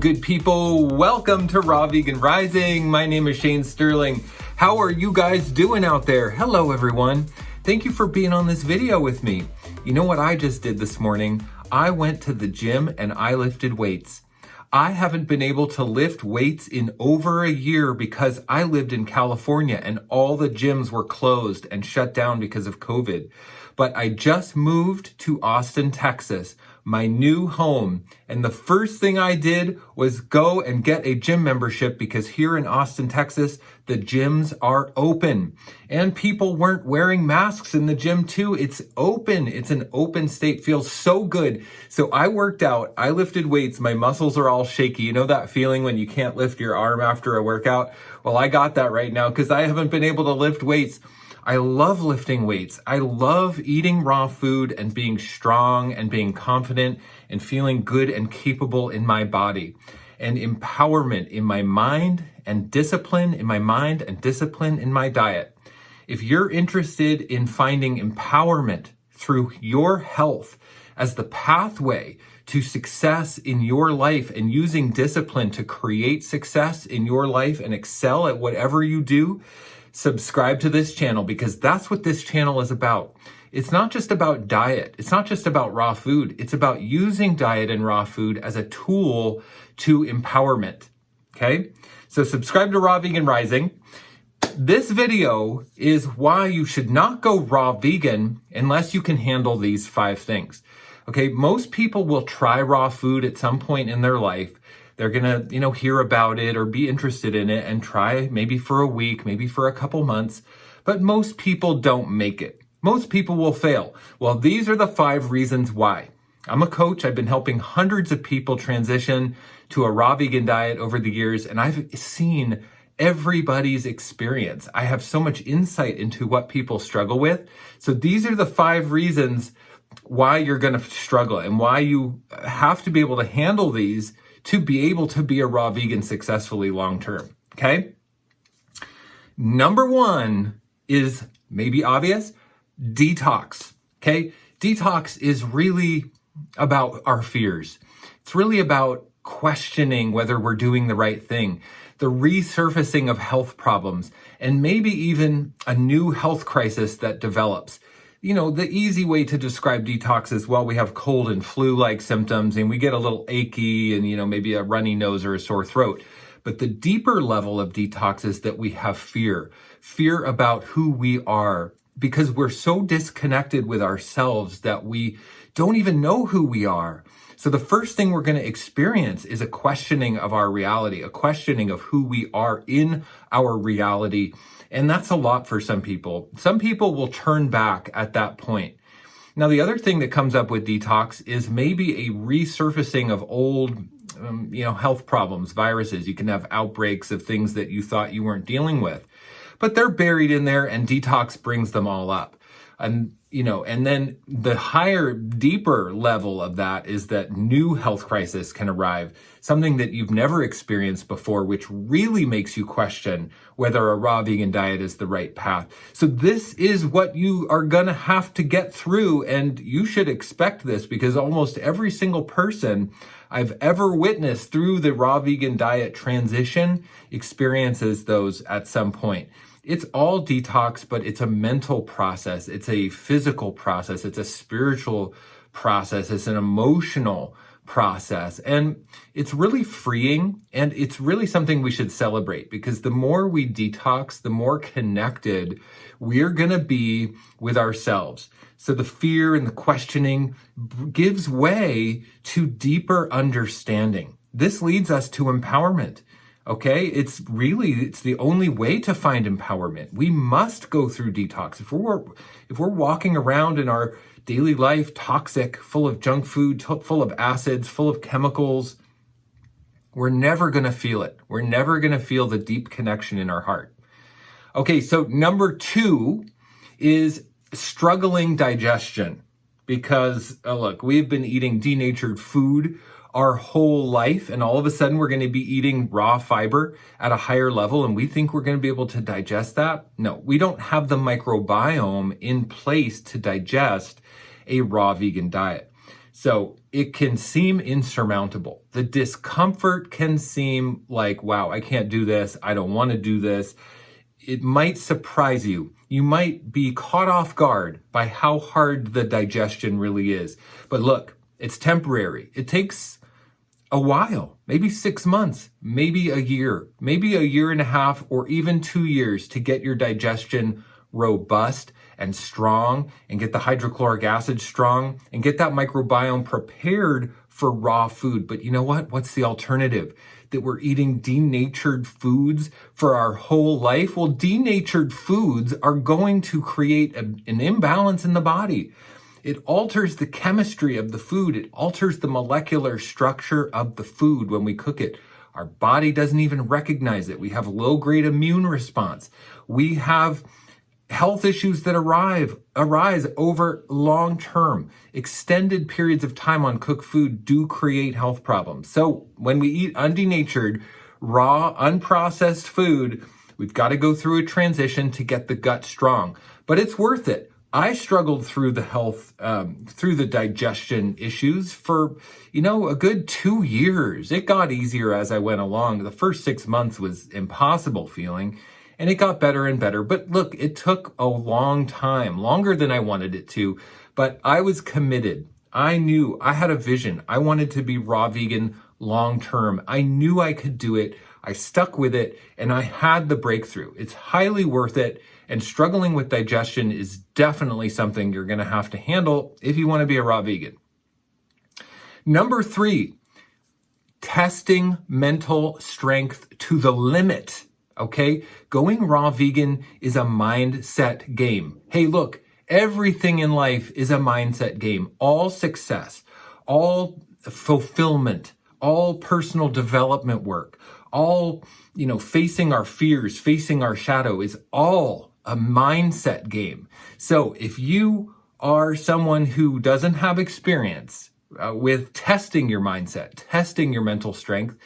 good people? Welcome to Raw Vegan Rising. My name is Shane Sterling. How are you guys doing out there? Hello, everyone. Thank you for being on this video with me. You know what I just did this morning? I went to the gym and I lifted weights. I haven't been able to lift weights in over a year because I lived in California and all the gyms were closed and shut down because of COVID. But I just moved to Austin, Texas, my new home. And the first thing I did was go and get a gym membership because here in Austin, Texas, the gyms are open and people weren't wearing masks in the gym too. It's open. It's an open state. Feels so good. So I worked out. I lifted weights. My muscles are all shaky. You know that feeling when you can't lift your arm after a workout? Well, I got that right now because I haven't been able to lift weights. I love lifting weights. I love eating raw food and being strong and being confident and feeling good and capable in my body. And empowerment in my mind and discipline in my mind and discipline in my diet. If you're interested in finding empowerment through your health as the pathway to success in your life and using discipline to create success in your life and excel at whatever you do, subscribe to this channel because that's what this channel is about. It's not just about diet. It's not just about raw food. It's about using diet and raw food as a tool to empowerment. Okay? So subscribe to Raw Vegan Rising. This video is why you should not go raw vegan unless you can handle these 5 things. Okay? Most people will try raw food at some point in their life. They're going to, hear about it or be interested in it and try maybe for a week, maybe for a couple months. But most people don't make it. Most people will fail. Well, these are the 5 reasons why. I'm a coach. I've been helping hundreds of people transition to a raw vegan diet over the years, and I've seen everybody's experience. I have so much insight into what people struggle with. So these are the 5 reasons why you're going to struggle and why you have to be able to handle these to be able to be a raw vegan successfully long-term, okay? Number 1 is maybe obvious, detox, okay? Detox is really about our fears. It's really about questioning whether we're doing the right thing, the resurfacing of health problems, and maybe even a new health crisis that develops. The easy way to describe detox is, well, we have cold and flu-like symptoms and we get a little achy and, maybe a runny nose or a sore throat. But the deeper level of detox is that we have fear about who we are because we're so disconnected with ourselves that we don't even know who we are. So the first thing we're going to experience is a questioning of our reality, a questioning of who we are in our reality. And that's a lot for some people. Some people will turn back at that point. Now, the other thing that comes up with detox is maybe a resurfacing of old, health problems, viruses. You can have outbreaks of things that you thought you weren't dealing with, but they're buried in there and detox brings them all up. And then the higher, deeper level of that is that new health crisis can arrive, something that you've never experienced before, which really makes you question whether a raw vegan diet is the right path. So this is what you are going to have to get through, and you should expect this because almost every single person I've ever witnessed through the raw vegan diet transition experiences those at some point. It's all detox, but it's a mental process. It's a physical process. It's a spiritual process. It's an emotional process. And it's really freeing. And it's really something we should celebrate because the more we detox, the more connected we're going to be with ourselves. So the fear and the questioning gives way to deeper understanding. This leads us to empowerment. Okay, it's the only way to find empowerment. We must go through detox. If we're walking around in our daily life toxic, full of junk food, full of acids, full of chemicals, we're never going to feel it. We're never going to feel the deep connection in our heart. Okay, so number 2 is struggling digestion because, look, we've been eating denatured food our whole life, and all of a sudden we're going to be eating raw fiber at a higher level, and we think we're going to be able to digest that. No, we don't have the microbiome in place to digest a raw vegan diet. So it can seem insurmountable. The discomfort can seem like, wow, I can't do this. I don't want to do this. It might surprise you. You might be caught off guard by how hard the digestion really is. But look, it's temporary. It takes a while, maybe 6 months, maybe a year and a half, or even 2 years to get your digestion robust and strong, and get the hydrochloric acid strong, and get that microbiome prepared for raw food. But you know what? What's the alternative? That we're eating denatured foods for our whole life? Well, denatured foods are going to create an imbalance in the body. It alters the chemistry of the food. It alters the molecular structure of the food when we cook it. Our body doesn't even recognize it. We have low-grade immune response. We have health issues that arise over long-term. Extended periods of time on cooked food do create health problems. So when we eat undenatured, raw, unprocessed food, we've got to go through a transition to get the gut strong. But it's worth it. I struggled through the digestion issues for, a good 2 years. It got easier as I went along. The first 6 months was impossible feeling. And it got better and better. But look, it took a long time, longer than I wanted it to, but I was committed. I knew I had a vision. I wanted to be raw vegan long term. I knew I could do it. I stuck with it, and I had the breakthrough. It's highly worth it. And struggling with digestion is definitely something you're going to have to handle if you want to be a raw vegan. Number 3, testing mental strength to the limit. Okay, going raw vegan is a mindset game. Hey, look, everything in life is a mindset game. All success, all fulfillment, all personal development work, all, facing our fears, facing our shadow is all a mindset game. So if you are someone who doesn't have experience with testing your mindset, testing your mental strength,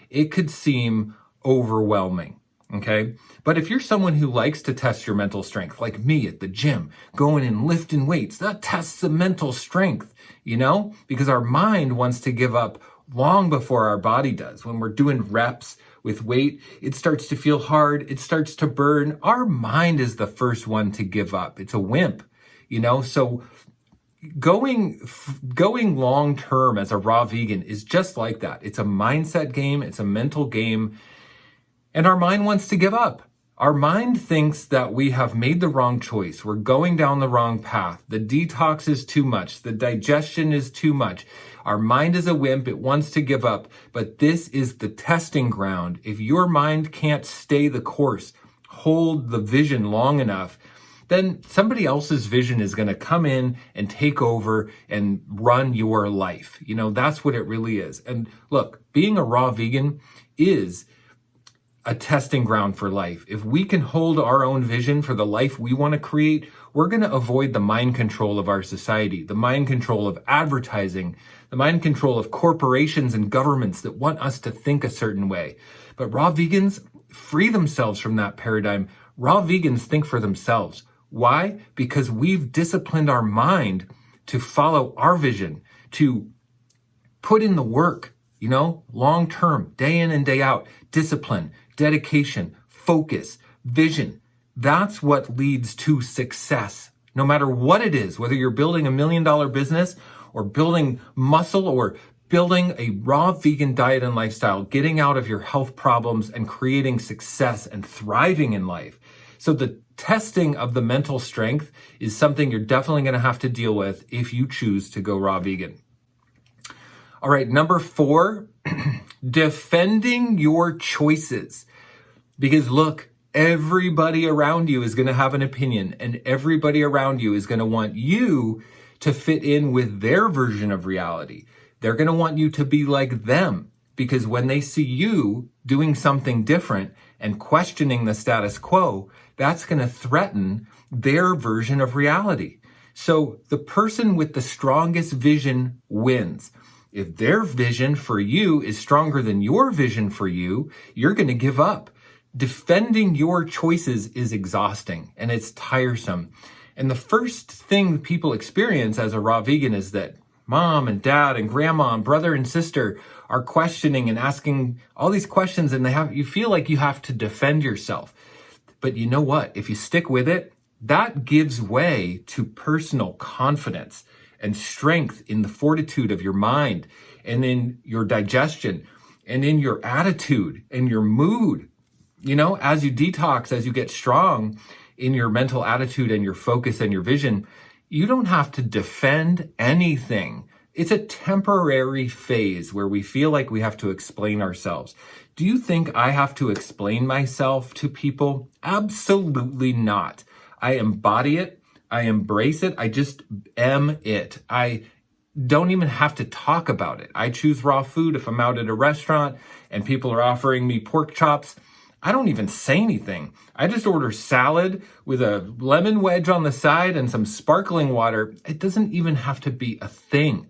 it could seem overwhelming. Okay. But if you're someone who likes to test your mental strength, like me at the gym, going and lifting weights, that tests the mental strength, because our mind wants to give up long before our body does. When we're doing reps with weight, it starts to feel hard. It starts to burn. Our mind is the first one to give up. It's a wimp, so going long term as a raw vegan is just like that. It's a mindset game. It's a mental game. And our mind wants to give up. Our mind thinks that we have made the wrong choice. We're going down the wrong path. The detox is too much. The digestion is too much. Our mind is a wimp. It wants to give up. But this is the testing ground. If your mind can't stay the course, hold the vision long enough, then somebody else's vision is going to come in and take over and run your life. That's what it really is. And look, being a raw vegan is a testing ground for life. If we can hold our own vision for the life we want to create, we're going to avoid the mind control of our society, the mind control of advertising, the mind control of corporations and governments that want us to think a certain way. But raw vegans free themselves from that paradigm. Raw vegans think for themselves. Why? Because we've disciplined our mind to follow our vision, to put in the work, long term, day in and day out, discipline, dedication, focus, vision. That's what leads to success. No matter what it is, whether you're building $1 million business or building muscle or building a raw vegan diet and lifestyle, getting out of your health problems and creating success and thriving in life. So the testing of the mental strength is something you're definitely going to have to deal with if you choose to go raw vegan. All right, number 4, defending your choices. Because look, everybody around you is going to have an opinion, and everybody around you is going to want you to fit in with their version of reality. They're going to want you to be like them, because when they see you doing something different and questioning the status quo, that's going to threaten their version of reality. So the person with the strongest vision wins. If their vision for you is stronger than your vision for you, you're going to give up. Defending your choices is exhausting and it's tiresome. And the first thing people experience as a raw vegan is that, mom and dad and grandma and brother and sister are questioning and asking all these questions, and you feel like you have to defend yourself. But you know what? If you stick with it, that gives way to personal confidence and strength in the fortitude of your mind and in your digestion and in your attitude and your mood. As you detox, as you get strong in your mental attitude and your focus and your vision, you don't have to defend anything. It's a temporary phase where we feel like we have to explain ourselves. Do you think I have to explain myself to people? Absolutely not. I embody it. I embrace it. I just am it. I don't even have to talk about it. I choose raw food if I'm out at a restaurant and people are offering me pork chops. I don't even say anything. I just order salad with a lemon wedge on the side and some sparkling water. It doesn't even have to be a thing,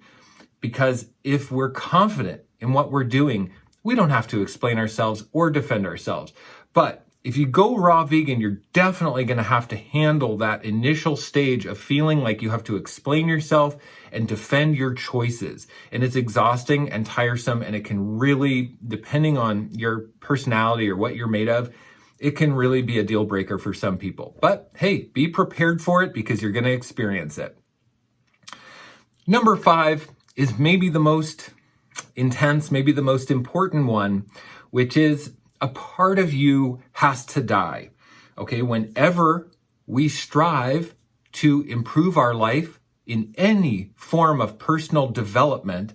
because if we're confident in what we're doing, we don't have to explain ourselves or defend ourselves. But if you go raw vegan, you're definitely going to have to handle that initial stage of feeling like you have to explain yourself and defend your choices. And it's exhausting and tiresome, and it can really, depending on your personality or what you're made of, it can really be a deal breaker for some people. But hey, be prepared for it because you're going to experience it. Number 5 is maybe the most intense, maybe the most important one, which is a part of you has to die. Okay, whenever we strive to improve our life in any form of personal development,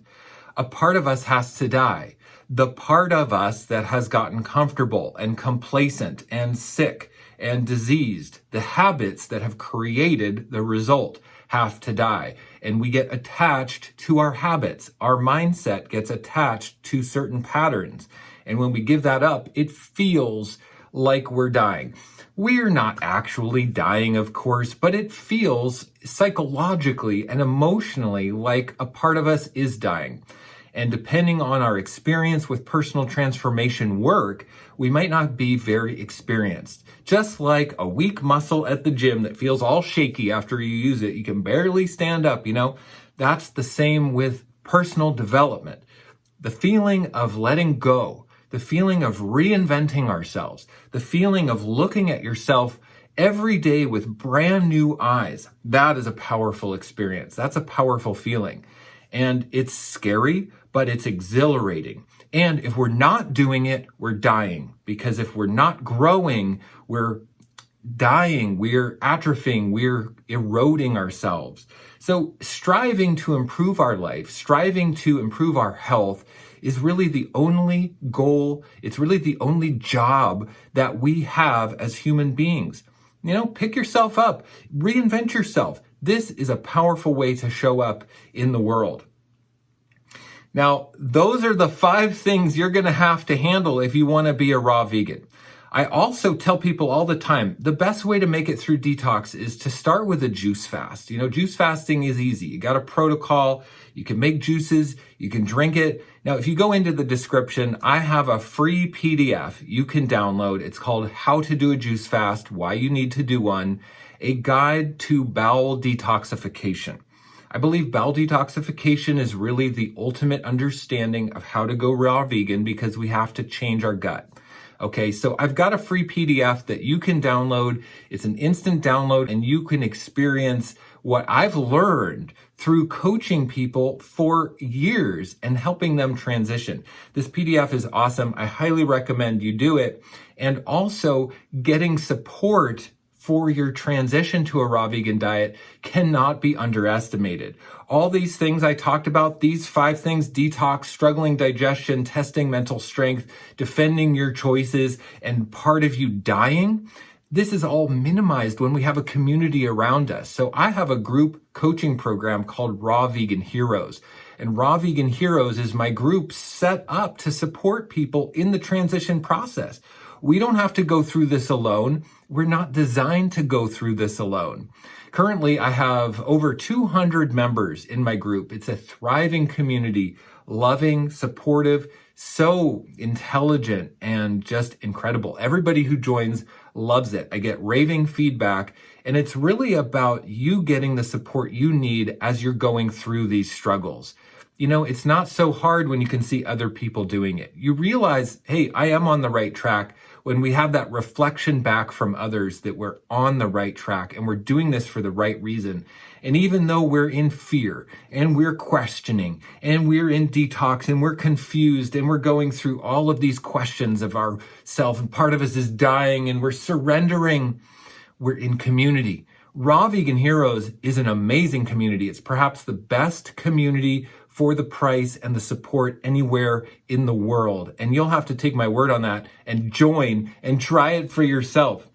a part of us has to die. The part of us that has gotten comfortable and complacent and sick and diseased, the habits that have created the result have to die. And we get attached to our habits. Our mindset gets attached to certain patterns. And when we give that up, it feels like we're dying. We're not actually dying, of course, but it feels psychologically and emotionally like a part of us is dying. And depending on our experience with personal transformation work, we might not be very experienced. Just like a weak muscle at the gym that feels all shaky after you use it, you can barely stand up, that's the same with personal development. The feeling of letting go, the feeling of reinventing ourselves, the feeling of looking at yourself every day with brand new eyes, that is a powerful experience. That's a powerful feeling. And it's scary, but it's exhilarating. And if we're not doing it, we're dying. Because if we're not growing, we're dying, we're atrophying, we're eroding ourselves. So striving to improve our life, striving to improve our health is really the only goal. It's really the only job that we have as human beings. Pick yourself up, reinvent yourself. This is a powerful way to show up in the world. Now, those are the 5 things you're going to have to handle if you want to be a raw vegan. I also tell people all the time, the best way to make it through detox is to start with a juice fast. Juice fasting is easy. You got a protocol. You can make juices. You can drink it. Now, if you go into the description, I have a free PDF you can download. It's called How to Do a Juice Fast, Why You Need to Do One, a guide to bowel detoxification. I believe bowel detoxification is really the ultimate understanding of how to go raw vegan because we have to change our gut. Okay, so I've got a free PDF that you can download. It's an instant download, and you can experience what I've learned through coaching people for years and helping them transition. This PDF is awesome. I highly recommend you do it. And also getting support for your transition to a raw vegan diet cannot be underestimated. All these things I talked about, these 5 things, detox, struggling digestion, testing mental strength, defending your choices, and part of you dying, this is all minimized when we have a community around us. So I have a group coaching program called Raw Vegan Heroes. And Raw Vegan Heroes is my group set up to support people in the transition process. we don't have to go through this alone. We're not designed to go through this alone. Currently, I have over 200 members in my group. It's a thriving community, loving, supportive, so intelligent, and just incredible. Everybody who joins loves it. I get raving feedback, and it's really about you getting the support you need as you're going through these struggles. You know, it's not so hard when you can see other people doing it. You realize, hey, I am on the right track when we have that reflection back from others that we're on the right track and we're doing this for the right reason. And even though we're in fear and we're questioning and we're in detox and we're confused and we're going through all of these questions of ourself, and part of us is dying and we're surrendering, we're in community. Raw Vegan Heroes is an amazing community. It's perhaps the best community for the price and the support anywhere in the world. And you'll have to take my word on that and join and try it for yourself.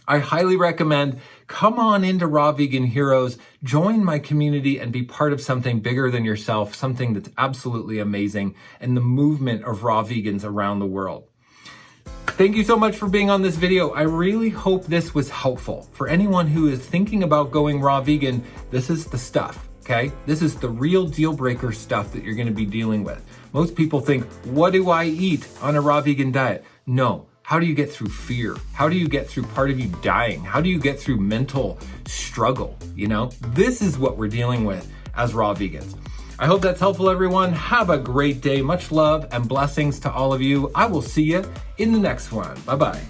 I highly recommend come on into Raw Vegan Heroes, join my community and be part of something bigger than yourself, something that's absolutely amazing, and the movement of raw vegans around the world. Thank you so much for being on this video. I really hope this was helpful. For anyone who is thinking about going raw vegan, this is the stuff, okay? This is the real deal breaker stuff that you're gonna be dealing with. Most people think, what do I eat on a raw vegan diet? No. How do you get through fear? How do you get through part of you dying? How do you get through mental struggle? You know, this is what we're dealing with as raw vegans. I hope that's helpful, everyone. Have a great day. Much love and blessings to all of you. I will see you in the next one. Bye-bye.